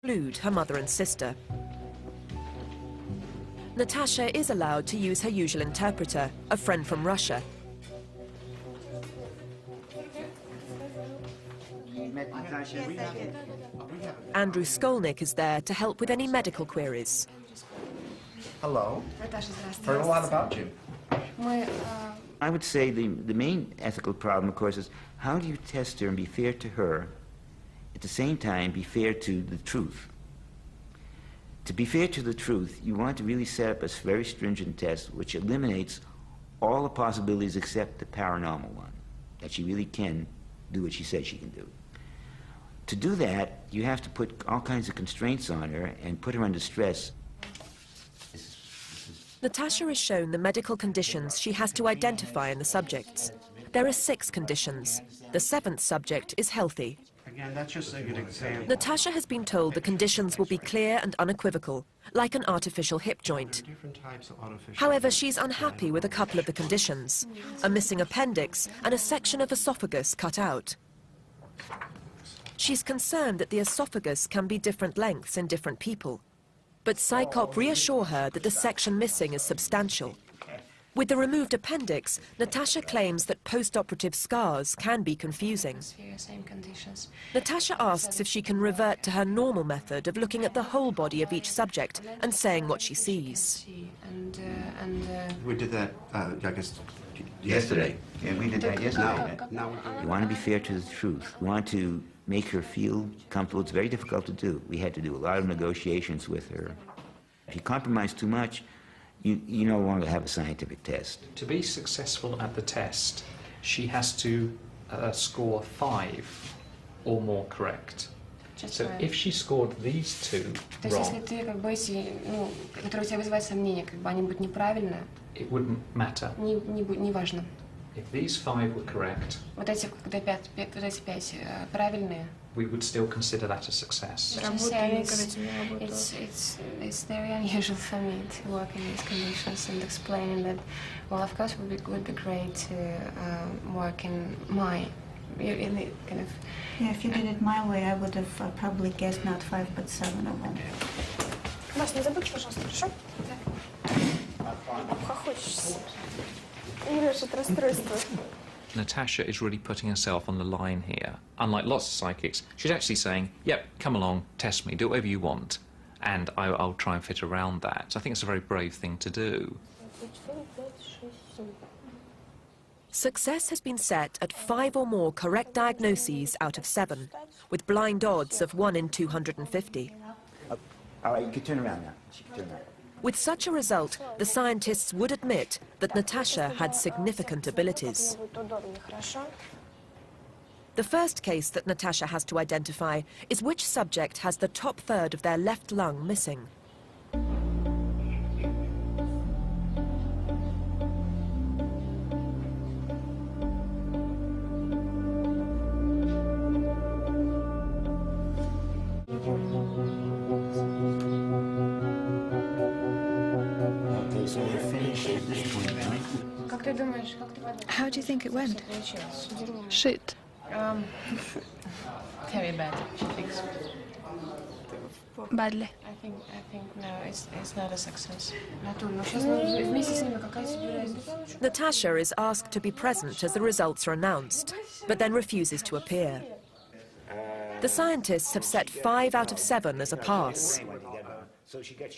include her mother and sister. Natasha is allowed to use her usual interpreter, a friend from Russia. Andrew Skolnick is there to help with any medical queries. Hello. Heard a lot about you. I would say the main ethical problem, of course, is how do you test her and be fair to her, at the same time be fair to the truth? To be fair to the truth, you want to really set up a very stringent test which eliminates all the possibilities except the paranormal one, that she really can do what she says she can do. To do that, you have to put all kinds of constraints on her and put her under stress. Natasha is shown the medical conditions she has to identify in the subjects. There are 6 conditions. The 7th subject is healthy. Again, that's just a good example. Natasha has been told the conditions will be clear and unequivocal, like an artificial hip joint. However, she's unhappy with a couple of the conditions: a missing appendix and a section of esophagus cut out. She's concerned that the esophagus can be different lengths in different people. But Psychop reassure her that the section missing is substantial. With the removed appendix, Natasha claims that post-operative scars can be confusing. Natasha asks if she can revert to her normal method of looking at the whole body of each subject and saying what she sees. We did that, I guess, Yesterday. Yeah, we did that yesterday. You want to be fair to the truth. You want to make her feel comfortable. It's very difficult to do. We had to do a lot of negotiations with her. If you compromise too much, you no longer have a scientific test. To be successful at the test, she has to score 5 or more correct. So if she scored these 2 wrong, it wouldn't matter. If these 5 were correct, we would still consider that a success. It's very unusual for me to work in these conditions, and explaining that, well, of course, would be great to work in my kind of. Yeah, if you did it my way, I would have probably guessed not 5 but 7 of them. Вась, не забудь, пожалуйста, хорошо? Обхохочешься. Юлюш, это расстройство. Natasha is really putting herself on the line here. Unlike lots of psychics, she's actually saying, yep, come along, test me, do whatever you want, and I'll try and fit around that. So I think it's a very brave thing to do. Success has been set at 5 or more correct diagnoses out of 7, with blind odds of 1 in 250. All right, you can turn around now. She can turn around. With such a result, the scientists would admit that Natasha had significant abilities. The first case that Natasha has to identify is which subject has the top third of their left lung missing. How do you think it went? Shit. Very bad. Badly. I think no, it's not a success. Natasha is asked to be present as the results are announced, but then refuses to appear. The scientists have set 5 out of 7 as a pass.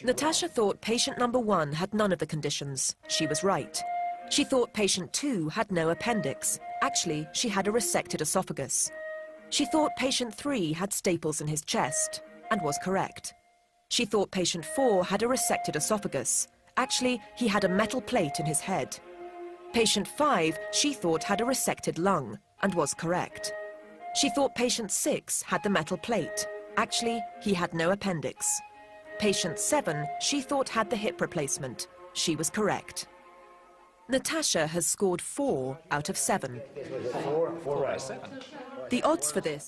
Natasha thought patient number 1 had none of the conditions. She was right. She thought patient 2 had no appendix. Actually, she had a resected esophagus. She thought patient 3 had staples in his chest, and was correct. She thought patient 4 had a resected esophagus. Actually, he had a metal plate in his head. Patient 5, she thought had a resected lung, and was correct. She thought patient 6 had the metal plate. Actually, he had no appendix. Patient 7, she thought had the hip replacement. She was correct. Natasha has scored 4 out of 7. Four out of 7. The odds for this